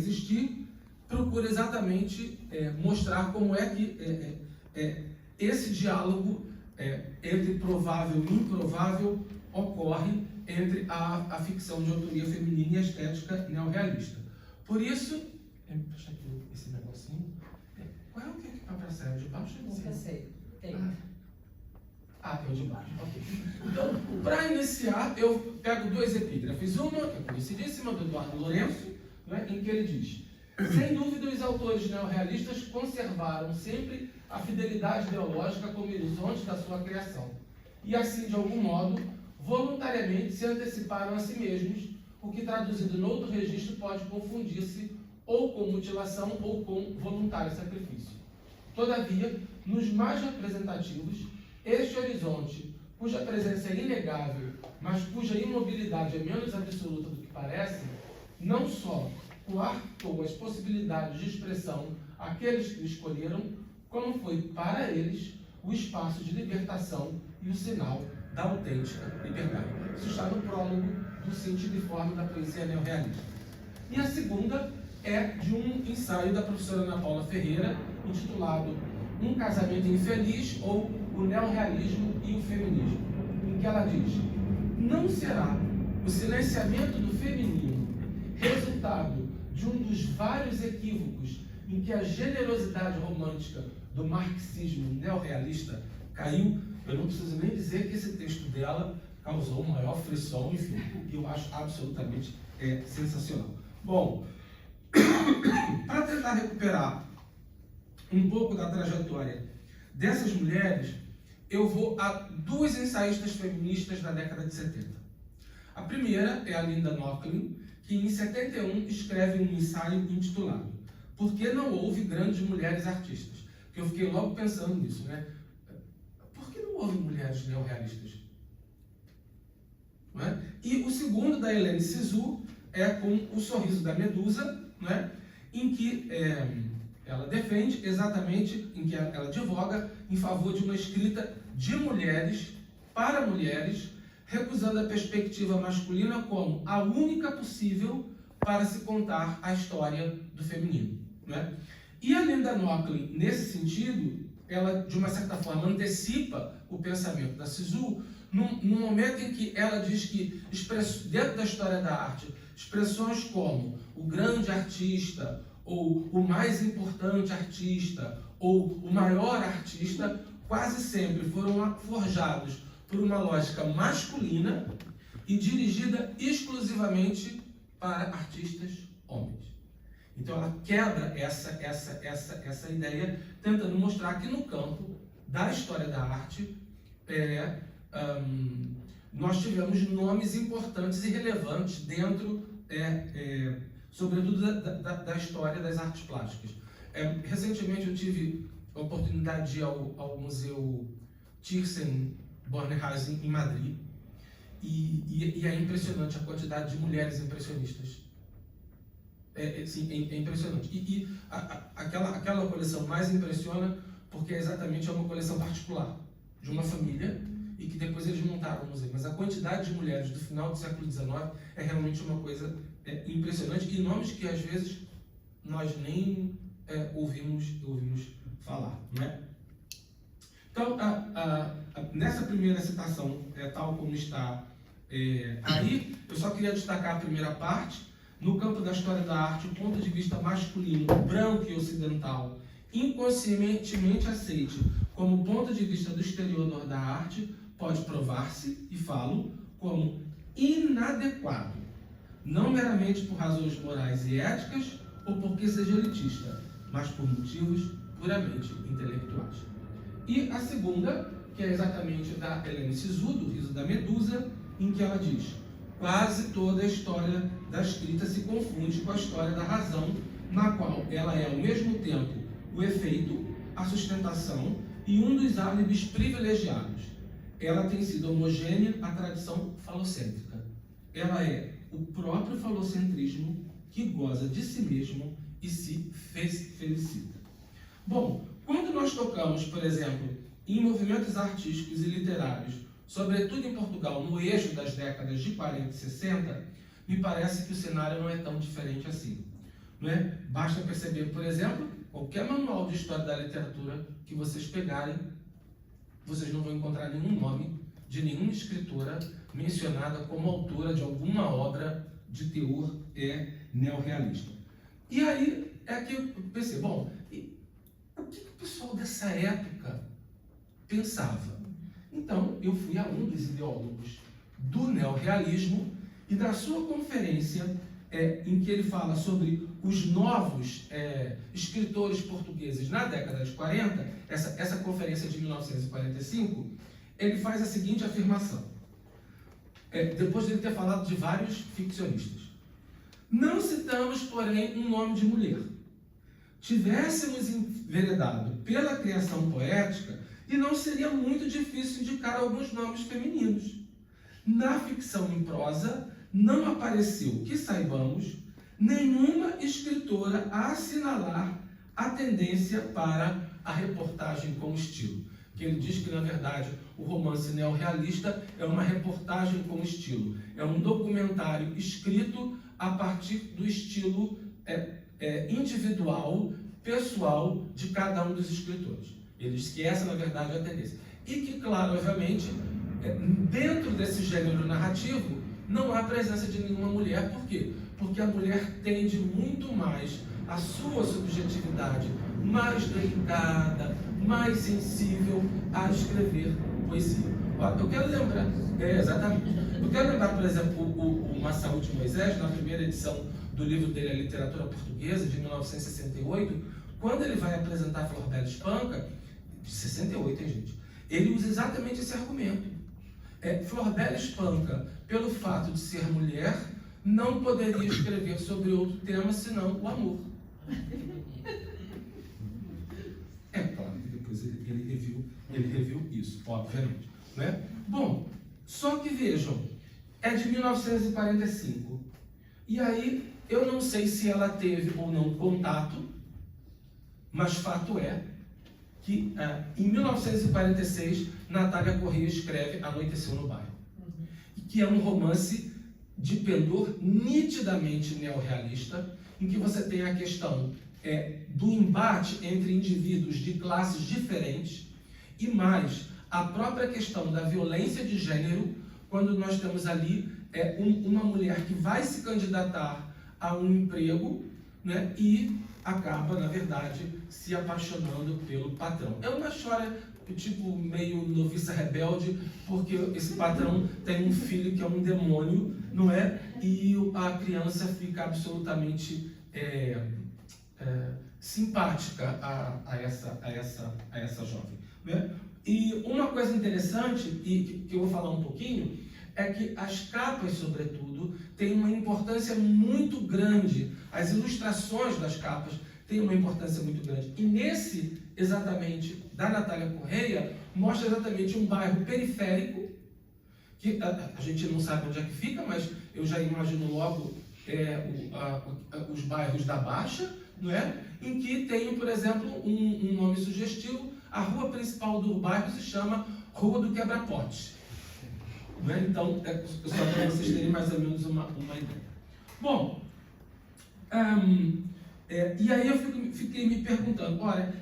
existir, procura exatamente mostrar como é que esse diálogo entre provável e improvável ocorre entre a ficção de autoria feminina e a estética neorrealista. Por isso, deixa aqui esse negocinho. Qual é o que é para sair de baixo? Nunca sei. Tem. É o de baixo. Ok. Então, para iniciar, eu pego duas epígrafes. Uma, que é conhecidíssima, do Eduardo Lourenço, né, em que ele diz: sem dúvida, os autores neorrealistas conservaram sempre a fidelidade ideológica como horizonte da sua criação. E assim, de algum modo, voluntariamente se anteciparam a si mesmos, o que, traduzido noutro registro, pode confundir-se ou com mutilação ou com voluntário sacrifício. Todavia, nos mais representativos, este horizonte, cuja presença é inegável, mas cuja imobilidade é menos absoluta do que parece, não só coartou as possibilidades de expressão àqueles que o escolheram, como foi para eles o espaço de libertação e o sinal da autêntica liberdade. Isso está no prólogo do Sentido e Forma da Poesia Neorrealista. E a segunda é de um ensaio da professora Ana Paula Ferreira, intitulado Um Casamento Infeliz, ou O Neorrealismo e o Feminismo, em que ela diz: não será o silenciamento do feminino resultado de um dos vários equívocos em que a generosidade romântica do marxismo neorrealista caiu? Eu não preciso nem dizer que esse texto dela causou um maior frisson, enfim, e eu acho absolutamente sensacional. Bom, para tentar recuperar um pouco da trajetória dessas mulheres, eu vou a duas ensaístas feministas da década de 70. A primeira é a Linda Nochlin, que em 71 escreve um ensaio intitulado Por que não houve grandes mulheres artistas? Que eu fiquei logo pensando nisso, né? Por que não houve mulheres neorrealistas? Não é? E o segundo, da Hélène Cixous, é com O Sorriso da Medusa, né? Em que ela defende exatamente, em que ela advoga em favor de uma escrita de mulheres, para mulheres, recusando a perspectiva masculina como a única possível para se contar a história do feminino, né? E a Linda Nochlin, nesse sentido, ela, de uma certa forma, antecipa o pensamento da Cixous num momento em que ela diz que, dentro da história da arte, expressões como o grande artista, ou o mais importante artista, ou o maior artista, quase sempre foram forjados por uma lógica masculina e dirigida exclusivamente para artistas homens. Então ela quebra essa ideia, tentando mostrar que no campo da história da arte nós tivemos nomes importantes e relevantes dentro, sobretudo, da história das artes plásticas. Recentemente eu tive a oportunidade de ir ao Museu Thyssen-Bornemisza, em Madrid, e é impressionante a quantidade de mulheres impressionistas. É impressionante. E aquela coleção mais impressiona porque exatamente é uma coleção particular de uma família e que depois eles montaram o museu. Mas a quantidade de mulheres do final do século XIX é realmente uma coisa impressionante, e nomes que às vezes nós nem ouvimos falar, né? Então, nessa primeira citação, tal como está aí, eu só queria destacar a primeira parte. No campo da história da arte, o ponto de vista masculino, branco e ocidental, inconscientemente aceite como ponto de vista do exterior da arte, pode provar-se, e falo, como inadequado, não meramente por razões morais e éticas ou porque seja elitista, mas por motivos puramente intelectuais. E a segunda, que é exatamente da Hélène Cixous, do Riso da Medusa, em que ela diz: quase toda a história da escrita se confunde com a história da razão, na qual ela é ao mesmo tempo o efeito, a sustentação e um dos álibis privilegiados. Ela tem sido homogênea à tradição falocêntrica. Ela é o próprio falocentrismo que goza de si mesmo e se felicita. Bom, quando nós tocamos, por exemplo, em movimentos artísticos e literários, sobretudo em Portugal, no eixo das décadas de 40 e 60, me parece que o cenário não é tão diferente assim. não é? Basta perceber, por exemplo, qualquer manual de história da literatura que vocês pegarem, vocês não vão encontrar nenhum nome de nenhuma escritora mencionada como autora de alguma obra de teor neorrealista. E aí é que eu pensei, bom, o que o pessoal dessa época pensava? Então, eu fui a um dos ideólogos do neorrealismo e da sua conferência, em que ele fala sobre os novos escritores portugueses na década de 40, essa conferência de 1945, ele faz a seguinte afirmação, depois de ele ter falado de vários ficcionistas. Não citamos, porém, um nome de mulher. Tivéssemos enveredado pela criação poética, e não seria muito difícil indicar alguns nomes femininos. Na ficção em prosa, não apareceu, que saibamos, nenhuma escritora a assinalar a tendência para a reportagem com estilo. Que ele diz que, na verdade, o romance neorrealista é uma reportagem com estilo. É um documentário escrito a partir do estilo individual, pessoal de cada um dos escritores. Ele diz que essa, na verdade, é a tendência. E que, claro, obviamente, dentro desse gênero narrativo, não há presença de nenhuma mulher. Por quê? Porque a mulher tende muito mais a sua subjetividade mais delicada, mais sensível a escrever poesia. Eu quero lembrar, exatamente. Eu quero lembrar, por exemplo, o Massaú de Moisés, na primeira edição do livro dele, A Literatura Portuguesa, de 1968, quando ele vai apresentar Flor Bela Espanca, de 68, hein, gente? Ele usa exatamente esse argumento. Flor Bela Espanca, pelo fato de ser mulher, não poderia escrever sobre outro tema senão o amor. Claro que depois ele reviu isso, obviamente. Né? Bom, só que vejam, é de 1945. E aí, eu não sei se ela teve ou não contato, mas fato é que em 1946, Natália Correia escreve Anoiteceu no Bairro, que é um romance de pendor nitidamente neorrealista, em que você tem a questão do embate entre indivíduos de classes diferentes e mais a própria questão da violência de gênero, quando nós temos ali uma mulher que vai se candidatar a um emprego, né, e acaba, na verdade, se apaixonando pelo patrão. É uma história tipo meio noviça rebelde, porque esse patrão tem um filho que é um demônio, não é? E a criança fica absolutamente simpática a essa jovem, né? E uma coisa interessante, e que eu vou falar um pouquinho, é que as capas, sobretudo, têm uma importância muito grande. As ilustrações das capas têm uma importância muito grande. E nesse, exatamente, da Natália Correia, mostra exatamente um bairro periférico, que a gente não sabe onde é que fica, mas eu já imagino logo os bairros da Baixa, não é? Em que tem, por exemplo, um nome sugestivo. A rua principal do bairro se chama Rua do Quebra-Pote. Não é? Então, só para vocês terem mais ou menos uma ideia. Bom, e aí eu fiquei me perguntando, olha,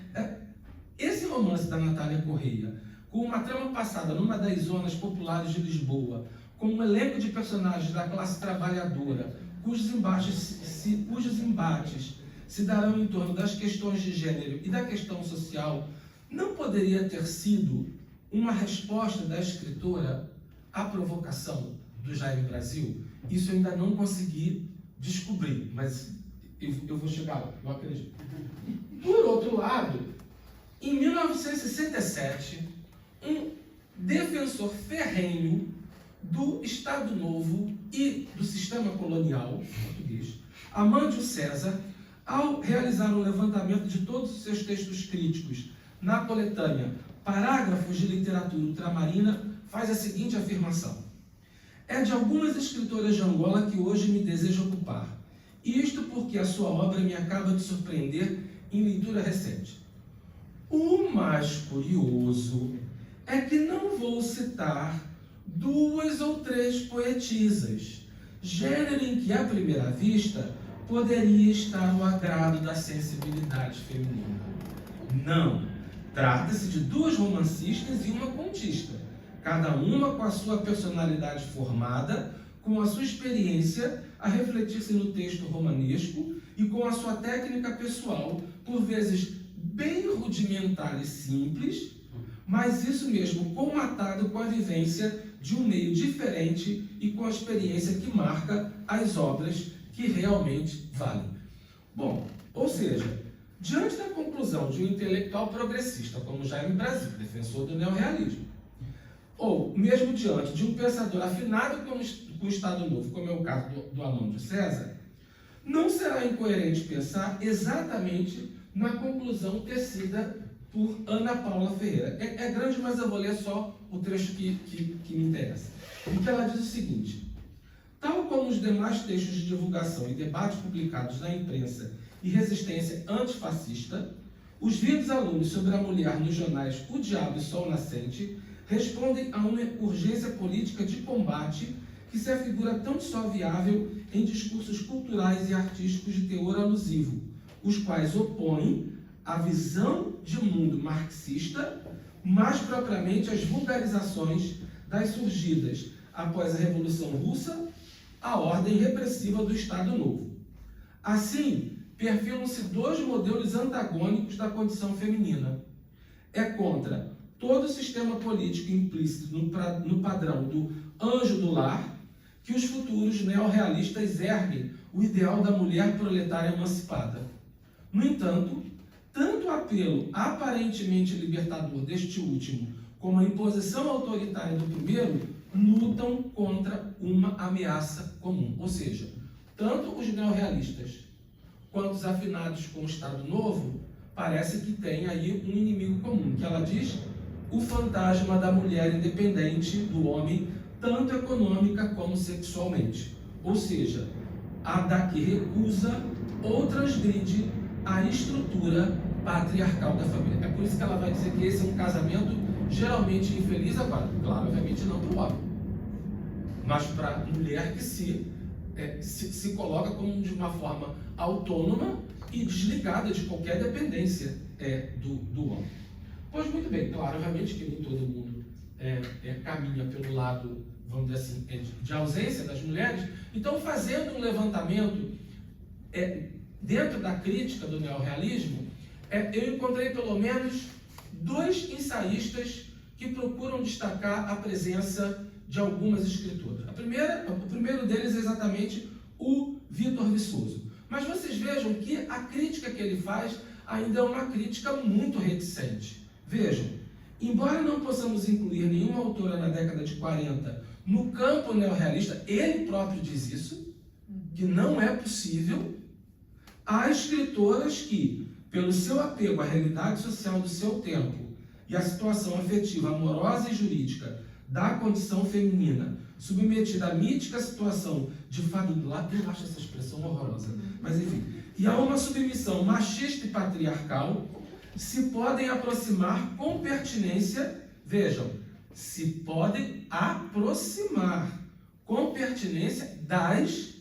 esse romance da Natália Correia, com uma trama passada numa das zonas populares de Lisboa, com um elenco de personagens da classe trabalhadora, cujos embates se darão em torno das questões de gênero e da questão social, não poderia ter sido uma resposta da escritora à provocação do Jair Brasil? Isso eu ainda não consegui descobrir, mas eu vou chegar lá, eu acredito. Por outro lado, em 1967, um defensor ferrenho do Estado Novo e do sistema colonial português, Amândio César, ao realizar um levantamento de todos os seus textos críticos na coletânea Parágrafos de Literatura Ultramarina, faz a seguinte afirmação: é de algumas escritoras de Angola que hoje me desejo ocupar, isto porque a sua obra me acaba de surpreender em leitura recente. O mais curioso é que não vou citar 2 ou 3 poetisas, gênero em que, à primeira vista, poderia estar ao agrado da sensibilidade feminina. Não. Trata-se de duas romancistas e uma contista, cada uma com a sua personalidade formada, com a sua experiência a refletir-se no texto romanesco e com a sua técnica pessoal, por vezes bem rudimentar e simples, mas isso mesmo colmatado com a vivência de um meio diferente e com a experiência que marca as obras que realmente valem. Bom, ou seja, diante da conclusão de um intelectual progressista como Jaime Brasil, defensor do neorrealismo, ou mesmo diante de um pensador afinado com o Estado Novo, como é o caso do Alão César, não será incoerente pensar exatamente na conclusão tecida por Ana Paula Ferreira. É grande, mas eu vou ler só o trecho que me interessa. Em que ela diz o seguinte: tal como os demais textos de divulgação e debates publicados na imprensa e resistência antifascista, os vivos alunos sobre a mulher nos jornais O Diabo e Sol Nascente respondem a uma urgência política de combate que se afigura tão só viável em discursos culturais e artísticos de teor alusivo, os quais opõem a visão de mundo marxista, mais propriamente as vulgarizações das surgidas após a Revolução Russa, a ordem repressiva do Estado Novo. Assim, perfilam-se dois modelos antagônicos da condição feminina. É contra todo o sistema político implícito no padrão do anjo do lar que os futuros neorrealistas erguem o ideal da mulher proletária emancipada. No entanto, tanto o apelo aparentemente libertador deste último como a imposição autoritária do primeiro lutam contra uma ameaça comum. Ou seja, tanto os neorrealistas quanto os afinados com o Estado Novo parece que tem aí um inimigo comum, que ela diz o fantasma da mulher independente do homem, tanto econômica como sexualmente. Ou seja, a da que recusa ou transgride a estrutura patriarcal da família. É por isso que ela vai dizer que esse é um casamento geralmente infeliz. Agora, claro, obviamente não para o homem, mas para a mulher que se coloca como de uma forma autônoma e desligada de qualquer dependência do homem. Pois muito bem, claro, obviamente que nem todo mundo caminha pelo lado, vamos dizer assim, de ausência das mulheres. Então, fazendo um levantamento dentro da crítica do neorrealismo, eu encontrei pelo menos dois ensaístas que procuram destacar a presença de algumas escritoras. O primeiro deles é exatamente o Vitor Viçoso. Mas vocês vejam que a crítica que ele faz ainda é uma crítica muito reticente. Vejam, embora não possamos incluir nenhuma autora na década de 40 no campo neorrealista, ele próprio diz isso, que não é possível, há escritoras que, pelo seu apego à realidade social do seu tempo e à situação afetiva, amorosa e jurídica da condição feminina, submetida à mítica situação de família, eu acho essa expressão horrorosa, mas enfim, e a uma submissão machista e patriarcal, se podem aproximar com pertinência, vejam, se podem aproximar com pertinência das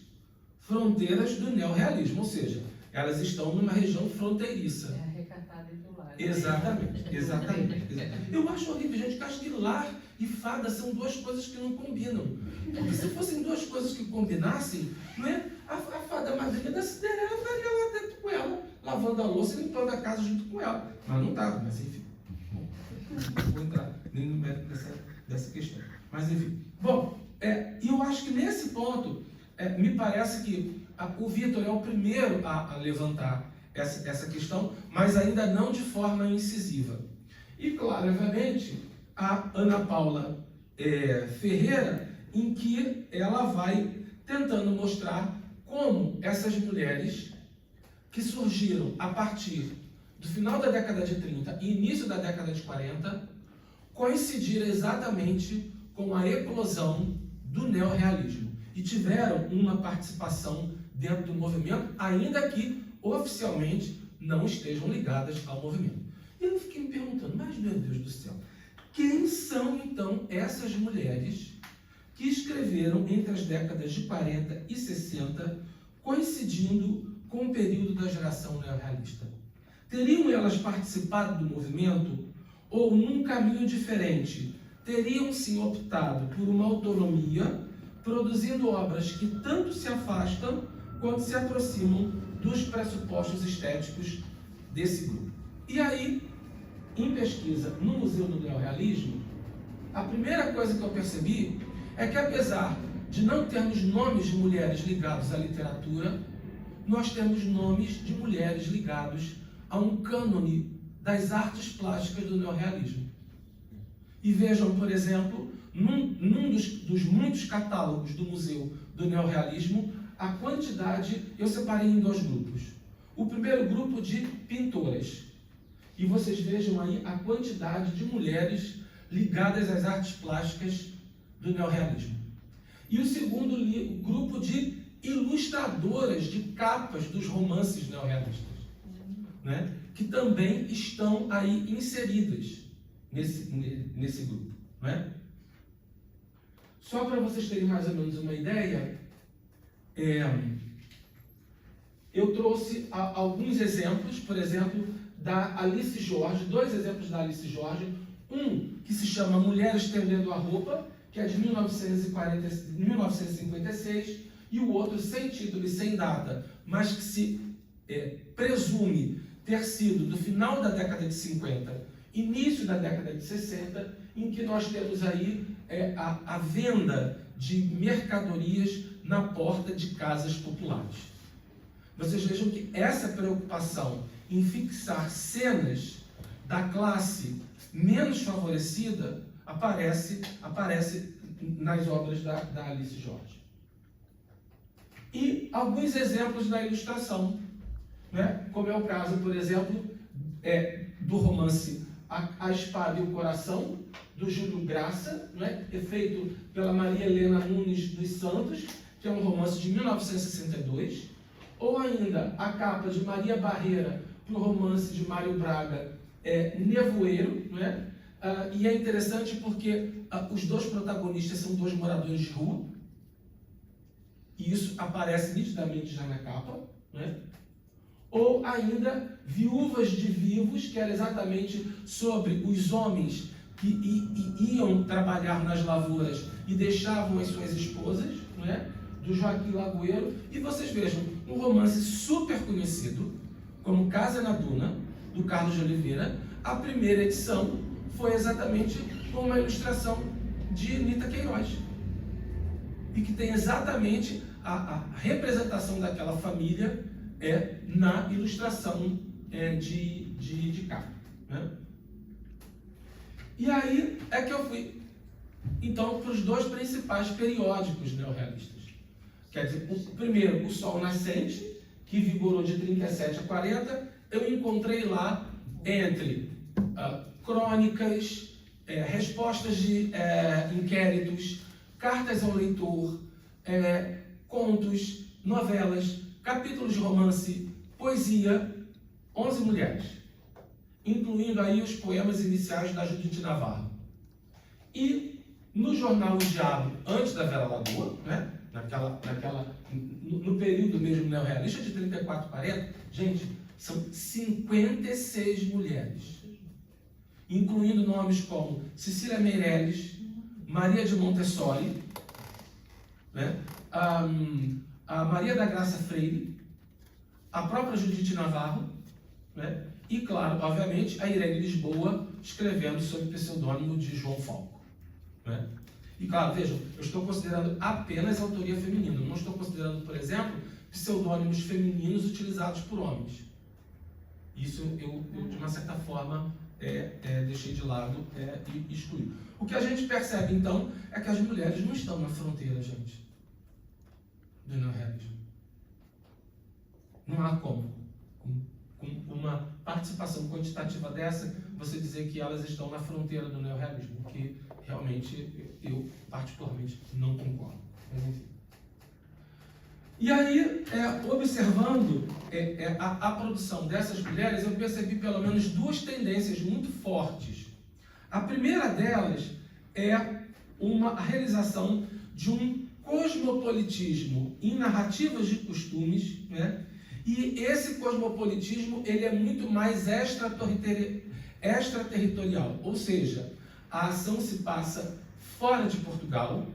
fronteiras do neorrealismo, ou seja, elas estão numa região fronteiriça. É recatada e do lar. Exatamente. Eu acho horrível, gente, que acho que lar e fada são duas coisas que não combinam. Porque se fossem duas coisas que combinassem, não é? A fada madrinha da Cinderela estaria lá dentro com ela, lavando a louça e limpando a casa junto com ela. Mas não estava, mas enfim. Bom, não vou entrar nem no mérito dessa questão. Mas enfim. Bom, e eu acho que nesse ponto, me parece que o Vitor é o primeiro a levantar essa questão, mas ainda não de forma incisiva. E, claro, obviamente, a Ana Paula Ferreira, em que ela vai tentando mostrar como essas mulheres que surgiram a partir do final da década de 30 e início da década de 40 coincidiram exatamente com a eclosão do neorrealismo e tiveram uma participação dentro do movimento, ainda que oficialmente não estejam ligadas ao movimento. E eu fiquei me perguntando, mas meu Deus do céu, quem são então essas mulheres que escreveram entre as décadas de 40 e 60 coincidindo com o período da geração neorrealista? Teriam elas participado do movimento ou, num caminho diferente, teriam sim optado por uma autonomia, produzindo obras que tanto se afastam quanto se aproximam dos pressupostos estéticos desse grupo? E aí, em pesquisa no Museu do Neorrealismo, a primeira coisa que eu percebi é que, apesar de não termos nomes de mulheres ligados à literatura, nós temos nomes de mulheres ligados a um cânone das artes plásticas do neorrealismo. E vejam, por exemplo, num dos muitos catálogos do Museu do Neorrealismo, a quantidade, eu separei em dois grupos. O primeiro grupo de pintoras. E vocês vejam aí a quantidade de mulheres ligadas às artes plásticas do neorrealismo. E o segundo grupo de ilustradoras de capas dos romances neorrealistas, né? Que também estão aí inseridas nesse grupo, né? Só para vocês terem mais ou menos uma ideia, eu trouxe alguns exemplos, por exemplo, da Alice Jorge, dois exemplos da Alice Jorge, um que se chama Mulher Estendendo a Roupa, que é de 1956, e o outro sem título e sem data, mas que se presume ter sido do final da década de 50, início da década de 60, em que nós temos aí a venda de mercadorias na porta de casas populares. Vocês vejam que essa preocupação em fixar cenas da classe menos favorecida aparece nas obras da Alice Jorge. E alguns exemplos da ilustração, né? Como é o caso, por exemplo, do romance A Espada e o Coração, do Júlio Graça, né? Feito pela Maria Helena Nunes dos Santos, que é um romance de 1962, ou ainda a capa de Maria Barreira para o romance de Mário Braga, Nevoeiro, né? E é interessante porque os dois protagonistas são dois moradores de rua, e isso aparece nitidamente já na capa, né? Ou ainda Viúvas de Vivos, que era exatamente sobre os homens que iam trabalhar nas lavouras e deixavam as suas esposas, né? Do Joaquim Lagoeiro. E vocês vejam, um romance super conhecido, como Casa na Duna, do Carlos de Oliveira. A primeira edição foi exatamente com uma ilustração de Anita Queiroz, e que tem exatamente a representação daquela família na ilustração de capa, né? E aí é que eu fui, então, para os dois principais periódicos neorrealistas. Quer dizer, o primeiro, O Sol Nascente, que vigorou de 37 a 40, eu encontrei lá entre crônicas, respostas de inquéritos, cartas ao leitor, contos, novelas, capítulos de romance, poesia, 11 mulheres, incluindo aí os poemas iniciais da Judite Navarro. E no jornal O Diabo, antes da Vera Lagoa, né? No período mesmo neorrealista de 34 a 40, gente, são 56 mulheres, incluindo nomes como Cecília Meirelles, Maria de Montessori, né? A Maria da Graça Freire, a própria Judite Navarro, né? E, claro, obviamente, a Irene Lisboa escrevendo sob o pseudônimo de João Falco, né? E, claro, vejam, eu estou considerando apenas autoria feminina, não estou considerando, por exemplo, pseudônimos femininos utilizados por homens. Isso eu de uma certa forma, deixei de lado e excluí. O que a gente percebe, então, é que as mulheres não estão na fronteira, gente, do neorrealismo. Não há como, com uma participação quantitativa dessa, você dizer que elas estão na fronteira do neorrealismo, porque realmente eu particularmente não concordo. Mas, enfim. E aí, observando a produção dessas mulheres, eu percebi pelo menos duas tendências muito fortes. A primeira delas é a realização de um cosmopolitismo em narrativas de costumes, né? E esse cosmopolitismo ele é muito mais extraterritorial, ou seja, a ação se passa fora de Portugal,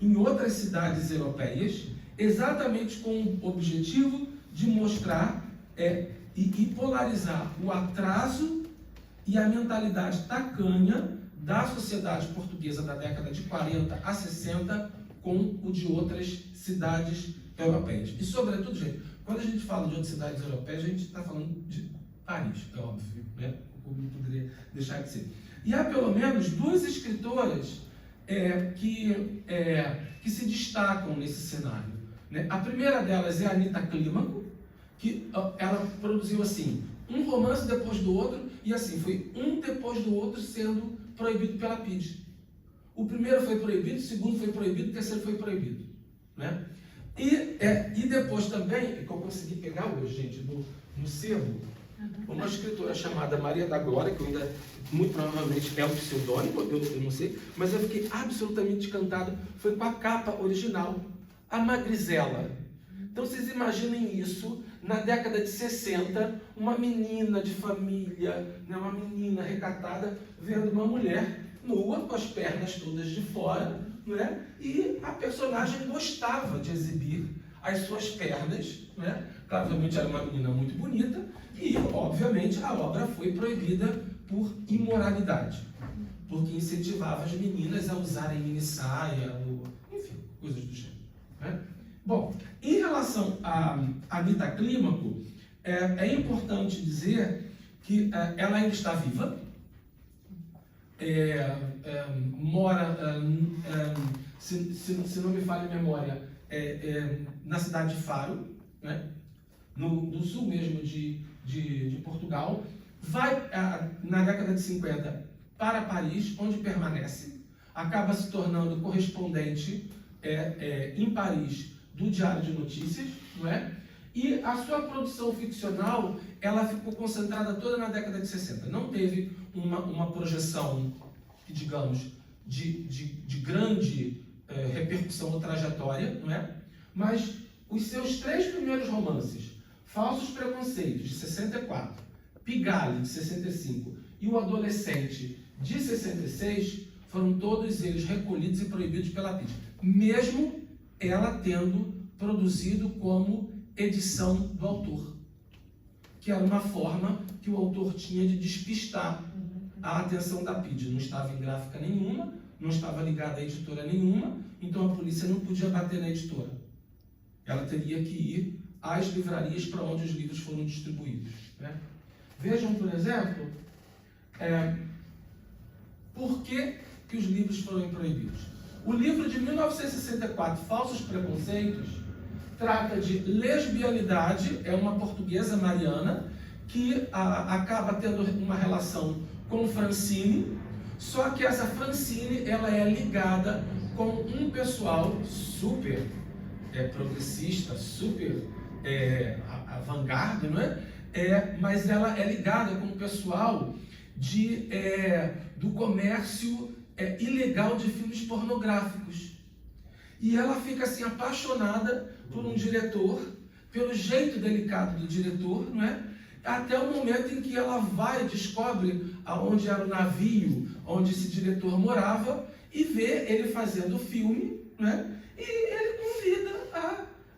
em outras cidades europeias, exatamente com o objetivo de mostrar e polarizar o atraso e a mentalidade tacanha da sociedade portuguesa da década de 40 a 60 com o de outras cidades europeias. E, sobretudo, gente, quando a gente fala de outras cidades europeias, a gente está falando de Paris, é óbvio, né? Não poderia deixar de ser. E há pelo menos duas escritoras que se destacam nesse cenário, né? A primeira delas é a Anita Clímaco, que ela produziu assim, um romance depois do outro, e assim, foi um depois do outro sendo proibido pela PIDE. O primeiro foi proibido, o segundo foi proibido, o terceiro foi proibido, né? E depois também, que eu consegui pegar hoje, gente, no sebo, uma escritora chamada Maria da Glória, que ainda, muito provavelmente é um pseudônimo, eu não sei, mas eu fiquei absolutamente encantado, foi com a capa original, a Magrisela. Então vocês imaginem isso, na década de 60, uma menina de família, né, uma menina recatada, vendo uma mulher nua, com as pernas todas de fora, né? E a personagem gostava de exibir as suas pernas, né? Claramente era uma menina muito bonita e, obviamente, a obra foi proibida por imoralidade, porque incentivava as meninas a usarem minissaia, enfim, coisas do gênero, né? Bom, em relação a Anita Clímaco, é importante dizer que ela ainda está viva, mora, se não me falha a memória, na cidade de Faro, né? no sul mesmo de Portugal, vai na década de 50 para Paris, onde permanece, acaba se tornando correspondente em Paris do Diário de Notícias, não é? E a sua produção ficcional, ela ficou concentrada toda na década de 60. Não teve uma projeção, digamos, de grande repercussão ou trajetória, não é? Mas os seus três primeiros romances, Falsos Preconceitos, de 64, Pigalle, de 65, e O Adolescente, de 66, foram todos eles recolhidos e proibidos pela PIDE, mesmo ela tendo produzido como edição do autor, que era uma forma que o autor tinha de despistar a atenção da PIDE. Não estava em gráfica nenhuma, não estava ligada a editora nenhuma, então a polícia não podia bater na editora. Ela teria que ir às livrarias para onde os livros foram distribuídos, né? Vejam, por exemplo, por que os livros foram proibidos. O livro de 1964, Falsos Preconceitos, trata de lesbianidade, é uma portuguesa, Mariana, que acaba tendo uma relação com Francine, só que essa Francine ela é ligada com um pessoal super progressista, super avant-garde, não é? Mas ela é ligada com o pessoal do comércio ilegal de filmes pornográficos. E ela fica assim apaixonada por um diretor, pelo jeito delicado do diretor, não é? Até o momento em que ela vai e descobre aonde era o navio onde esse diretor morava e vê ele fazendo o filme, né? E ele convida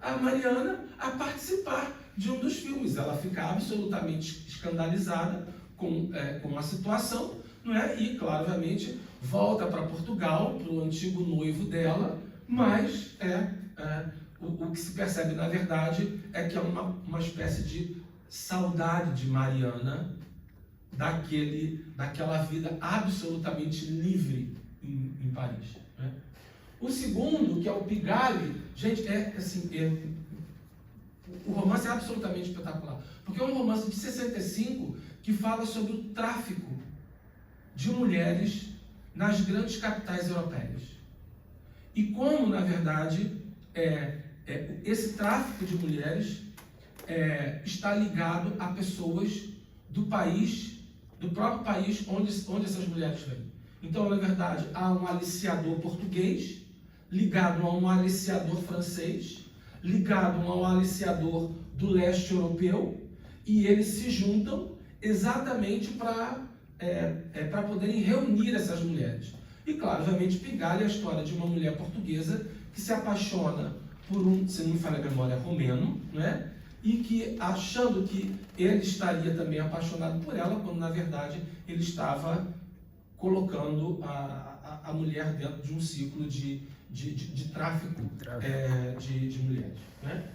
a Mariana a participar de um dos filmes. Ela fica absolutamente escandalizada com a situação, não é? E, claramente, volta para Portugal, para o antigo noivo dela, mas o que se percebe, na verdade, é que é uma espécie de saudade de Mariana, daquela vida absolutamente livre em Paris, né? O segundo, que é o Pigalle, gente, o romance é absolutamente espetacular, porque é um romance de 65 que fala sobre o tráfico de mulheres nas grandes capitais europeias. E como, na verdade, esse tráfico de mulheres está ligado a pessoas do próprio país onde essas mulheres vêm. Então, na verdade, há um aliciador português ligado a um aliciador francês, ligado a um aliciador do leste europeu, e eles se juntam exatamente para poderem reunir essas mulheres. E claro, obviamente, Pigalle é a história de uma mulher portuguesa que se apaixona por um, se não me falha a memória, romeno, né? E que, achando que ele estaria também apaixonado por ela, quando na verdade ele estava colocando a mulher dentro de um ciclo de tráfico de mulheres, né?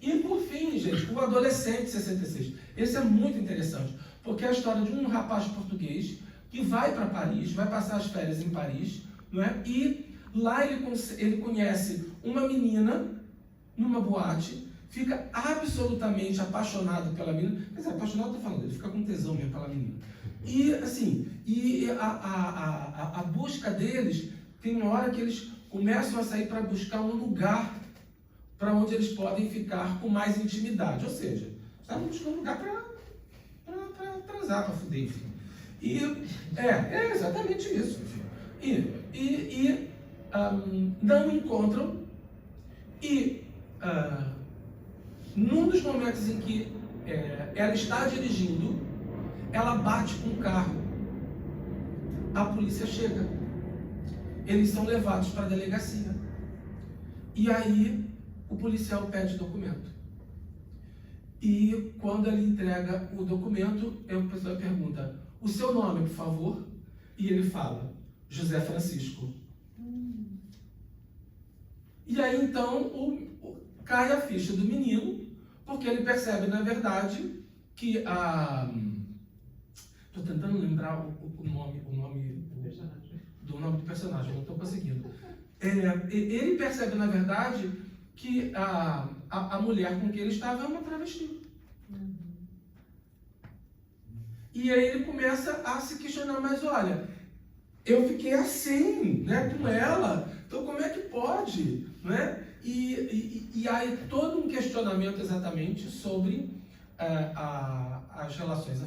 E por fim, gente, o Adolescente 66. Esse é muito interessante, porque é a história de um rapaz português que vai para Paris, vai passar as férias em Paris, não é? E lá ele conhece uma menina numa boate, fica absolutamente apaixonado pela menina. Quer dizer, apaixonado, estou falando, ele fica com tesão mesmo pela menina. E assim, a busca deles, tem uma hora que eles começam a sair para buscar um lugar para onde eles podem ficar com mais intimidade. Ou seja, estavam buscando um lugar para transar, para fuder, enfim. E é exatamente isso. Enfim. Não encontram. E num dos momentos em que ela está dirigindo, ela bate com o carro. A polícia chega. Eles são levados para a delegacia. E aí o policial pede documento. E quando ele entrega o documento, a pessoa pergunta: o seu nome, por favor? E ele fala: José Francisco. E aí então cai a ficha do menino, porque ele percebe, na verdade, que estou tentando lembrar o nome do personagem, não estou conseguindo. Ele percebe, na verdade, que a mulher com quem ele estava é uma travesti. E aí ele começa a se questionar: mas olha, eu fiquei assim, né, com ela, então como é que pode? Né? E aí todo um questionamento exatamente sobre as relações,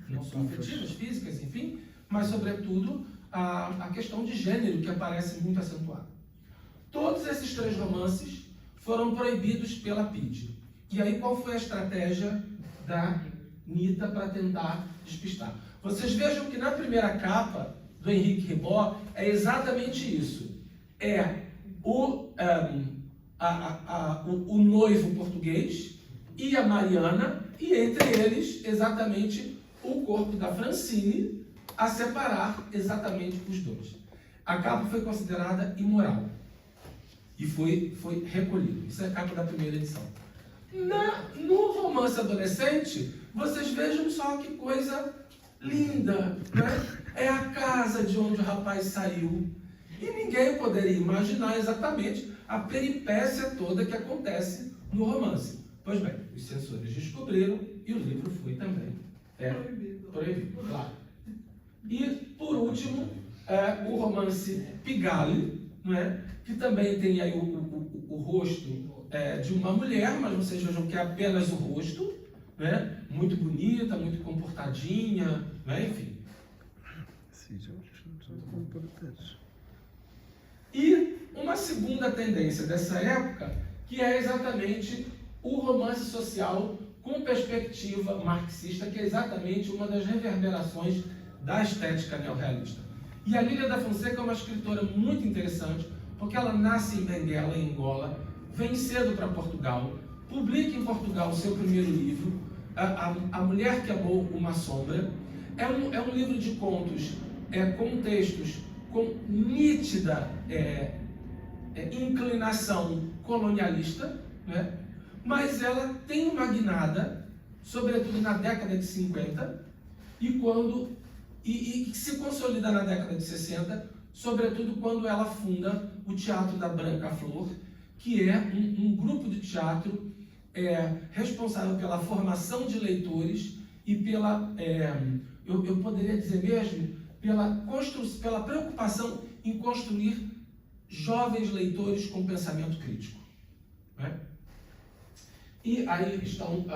não só afetivas, físicas, enfim, mas sobretudo a questão de gênero, que aparece muito acentuada. Todos esses 3 romances foram proibidos pela PIDE. E aí qual foi a estratégia da Nita para tentar despistar? Vocês vejam que na primeira capa do Henrique Ribot é exatamente isso. É o noivo português e a Mariana, e entre eles exatamente o corpo da Francine, a separar exatamente os dois. A capa foi considerada imoral e foi recolhido. Isso é a capa da primeira edição. No romance adolescente, vocês vejam só que coisa linda, né? É a casa de onde o rapaz saiu. E ninguém poderia imaginar exatamente a peripécia toda que acontece no romance. Pois bem, os censores descobriram e o livro foi também proibido, claro. E, por último, o romance Pigalle, não é? Que também tem aí o rosto de uma mulher, mas vocês vejam que é apenas o rosto, né? Muito bonita, muito comportadinha, né? Enfim. E uma segunda tendência dessa época, que é exatamente o romance social com perspectiva marxista, que é exatamente uma das reverberações da estética neorrealista. E a Lília da Fonseca é uma escritora muito interessante, porque ela nasce em Benguela, em Angola, vem cedo para Portugal, publica em Portugal o seu primeiro livro, A Mulher que Amou Uma Sombra. É um livro de contos com textos com nítida inclinação colonialista, né? Mas ela tem uma guinada, sobretudo na década de 50, e se consolida na década de 60, sobretudo quando ela funda o Teatro da Branca Flor, que é um grupo de teatro responsável pela formação de leitores e pela, eu poderia dizer mesmo, pela preocupação em construir jovens leitores com pensamento crítico, né? E aí estão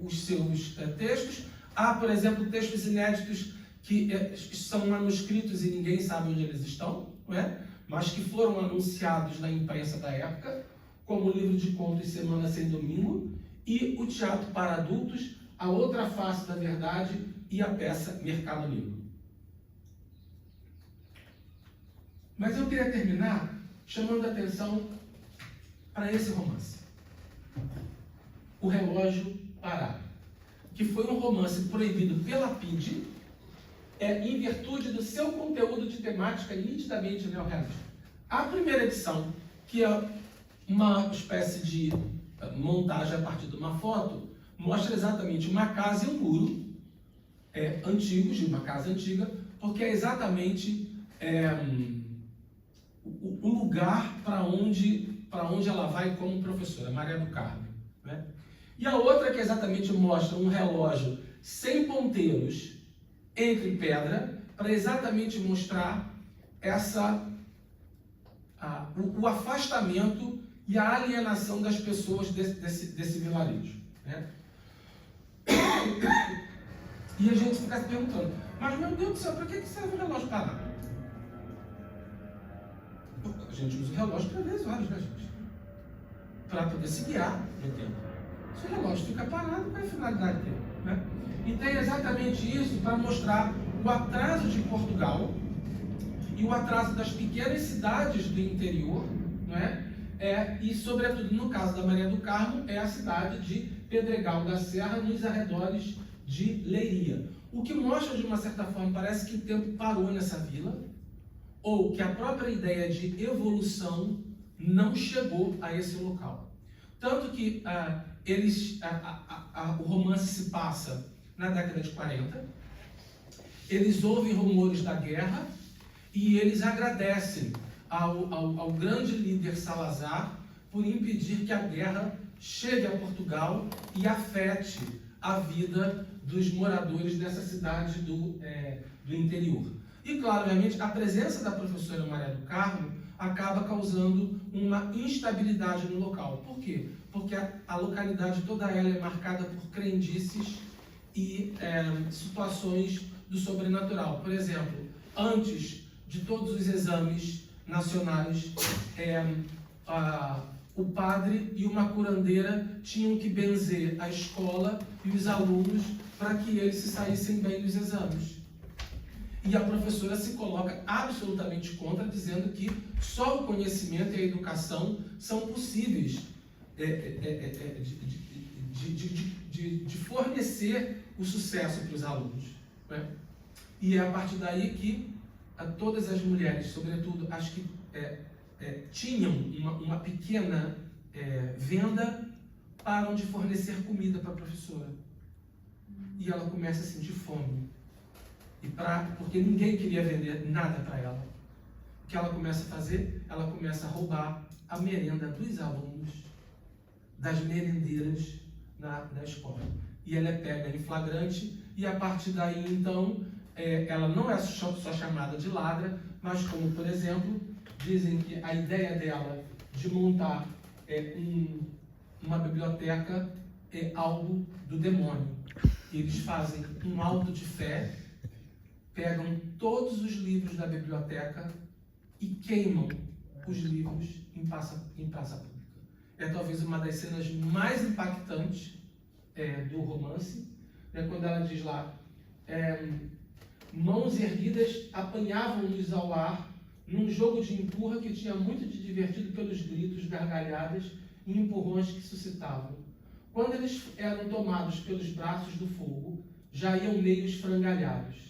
os seus textos. Há, por exemplo, textos inéditos que são manuscritos e ninguém sabe onde eles estão, não é? mas que foram anunciados na imprensa da época, como o livro de contos Semana Sem Domingo e o teatro para adultos, A Outra Face da Verdade e a peça Mercado Negro. Mas eu queria terminar chamando a atenção para esse romance, O Relógio Parado, que foi um romance proibido pela PIDE, em virtude do seu conteúdo de temática nitidamente neorrealista. A primeira edição, que é uma espécie de montagem a partir de uma foto, mostra exatamente uma casa e um muro antigos, de uma casa antiga, porque é exatamente o lugar para onde ela vai como professora, Maria do Carmo, né? E a outra que exatamente mostra um relógio sem ponteiros entre pedra, para exatamente mostrar o afastamento e a alienação das pessoas desse vilarejo, né? E a gente fica se perguntando, mas meu Deus do céu, para que serve o relógio parado? A gente usa o relógio para ver as horas, né, gente? Para poder se guiar no tempo. Se o relógio fica parado, qual é a finalidade dele, né? E tem exatamente isso para mostrar o atraso de Portugal e o atraso das pequenas cidades do interior, não é? E, sobretudo, no caso da Maria do Carmo, é a cidade de Pedregal da Serra, nos arredores de Leiria. O que mostra, de uma certa forma, parece que o tempo parou nessa vila, ou que a própria ideia de evolução não chegou a esse local. Tanto que o romance se passa na década de 40, eles ouvem rumores da guerra e eles agradecem ao grande líder Salazar por impedir que a guerra chegue a Portugal e afete a vida dos moradores dessa cidade do interior. E, claro, obviamente, a presença da professora Maria do Carmo acaba causando uma instabilidade no local. Por quê? Porque a localidade toda ela é marcada por crendices e situações do sobrenatural. Por exemplo, antes de todos os exames nacionais, o padre e uma curandeira tinham que benzer a escola e os alunos para que eles se saíssem bem dos exames. E a professora se coloca absolutamente contra, dizendo que só o conhecimento e a educação são possíveis de fornecer o sucesso para os alunos, né? E é a partir daí que todas as mulheres, sobretudo as que tinham uma pequena venda, param de fornecer comida para a professora. E ela começa a sentir fome. Porque ninguém queria vender nada para ela. O que ela começa a fazer? Ela começa a roubar a merenda dos alunos, das merendeiras na escola. E ela é pega em flagrante, e a partir daí, então, ela não é só chamada de ladra, mas como, por exemplo, dizem que a ideia dela de montar uma biblioteca é algo do demônio. Eles fazem um auto de fé, pegam todos os livros da biblioteca e queimam os livros em praça pública. É talvez uma das cenas mais impactantes do romance, né, quando ela diz lá, mãos erguidas apanhavam-nos ao ar num jogo de empurra que tinha muito de divertido pelos gritos, gargalhadas e empurrões que suscitavam. Quando eles eram tomados pelos braços do fogo, já iam meio esfrangalhados.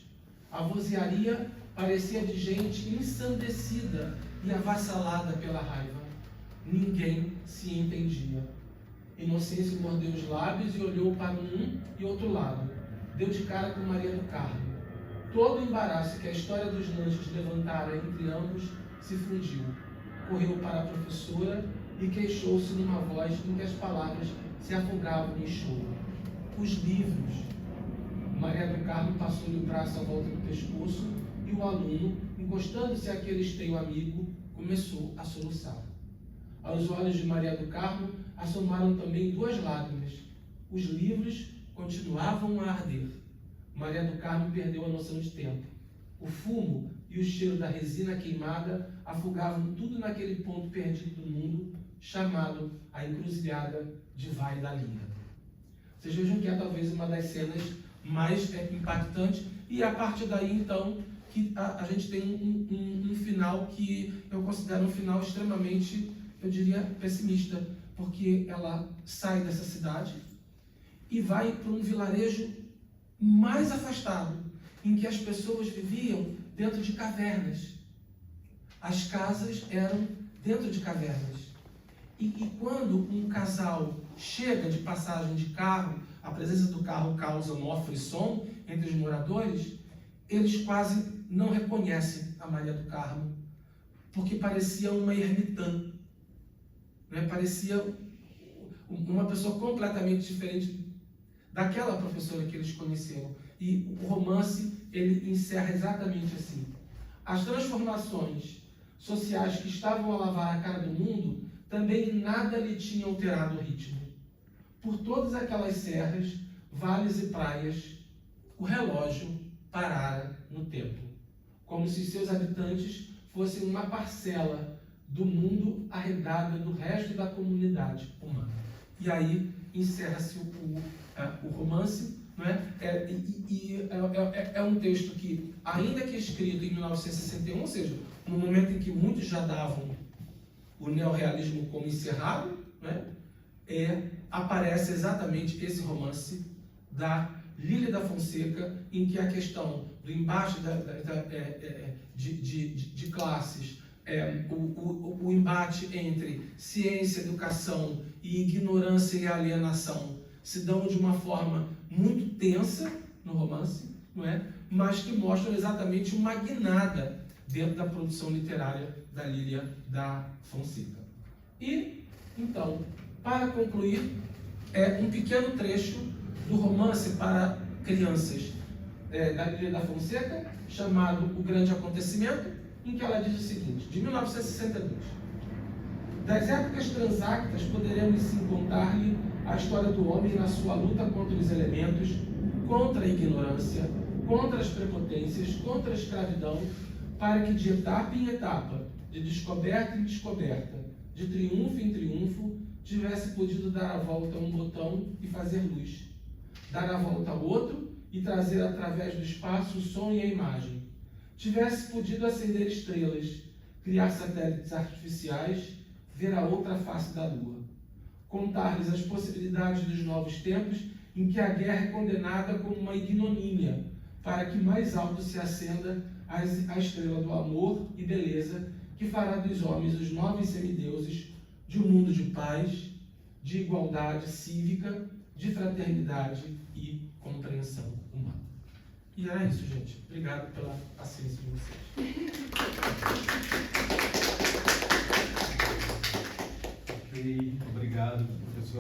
A vozearia parecia de gente ensandecida e avassalada pela raiva. Ninguém se entendia. Inocêncio mordeu os lábios e olhou para um e outro lado. Deu de cara com Maria do Carmo. Todo o embaraço que a história dos lanches levantara entre ambos se fundiu. Correu para a professora e queixou-se numa voz em que as palavras se afogavam em choro. Os livros. Maria do Carmo passou-lhe o braço à volta do pescoço e o aluno, encostando-se àquele esteio amigo, começou a soluçar. Aos olhos de Maria do Carmo assomaram também 2 lágrimas. Os livros continuavam a arder. Maria do Carmo perdeu a noção de tempo. O fumo e o cheiro da resina queimada afogavam tudo naquele ponto perdido do mundo, chamado a encruzilhada de Vale da Linha. Vocês vejam que é talvez uma das cenas mais impactantes, e a partir daí, então, que a gente tem um final que eu considero um final extremamente, eu diria, pessimista, porque ela sai dessa cidade e vai para um vilarejo mais afastado, em que as pessoas viviam dentro de cavernas. As casas eram dentro de cavernas. E quando um casal chega de passagem de carro, a presença do carro causa um frisson entre os moradores, eles quase não reconhecem a Maria do Carmo, porque parecia uma ermitã, né? Parecia uma pessoa completamente diferente daquela professora que eles conheceram. E o romance, ele encerra exatamente assim. As transformações sociais que estavam a lavar a cara do mundo também nada lhe tinha alterado o ritmo. Por todas aquelas serras, vales e praias, o relógio parara no tempo, como se seus habitantes fossem uma parcela do mundo arredada do resto da comunidade humana. E aí encerra-se o romance, não é? É um texto que, ainda que escrito em 1961, ou seja, no momento em que muitos já davam o neorrealismo como encerrado, não é? Aparece exatamente esse romance da Lília da Fonseca, em que a questão do embate de classes, o embate entre ciência, educação e ignorância e alienação se dão de uma forma muito tensa no romance, não é? Mas que mostram exatamente uma guinada dentro da produção literária da Lília da Fonseca. E, então, para concluir, um pequeno trecho do romance para crianças da Lília da Fonseca, chamado O Grande Acontecimento, em que ela diz o seguinte, de 1962. Das épocas transactas poderemos sim contar-lhe a história do homem na sua luta contra os elementos, contra a ignorância, contra as prepotências, contra a escravidão, para que de etapa em etapa, de descoberta em descoberta, de triunfo em triunfo, tivesse podido dar a volta a um botão e fazer luz, dar a volta ao outro e trazer através do espaço o som e a imagem, tivesse podido acender estrelas, criar satélites artificiais, ver a outra face da lua, contar-lhes as possibilidades dos novos tempos em que a guerra é condenada como uma ignomínia, para que mais alto se acenda a estrela do amor e beleza que fará dos homens os novos semideuses de um mundo de paz, de igualdade cívica, de fraternidade e compreensão humana. E era isso, gente. Obrigado pela paciência de vocês.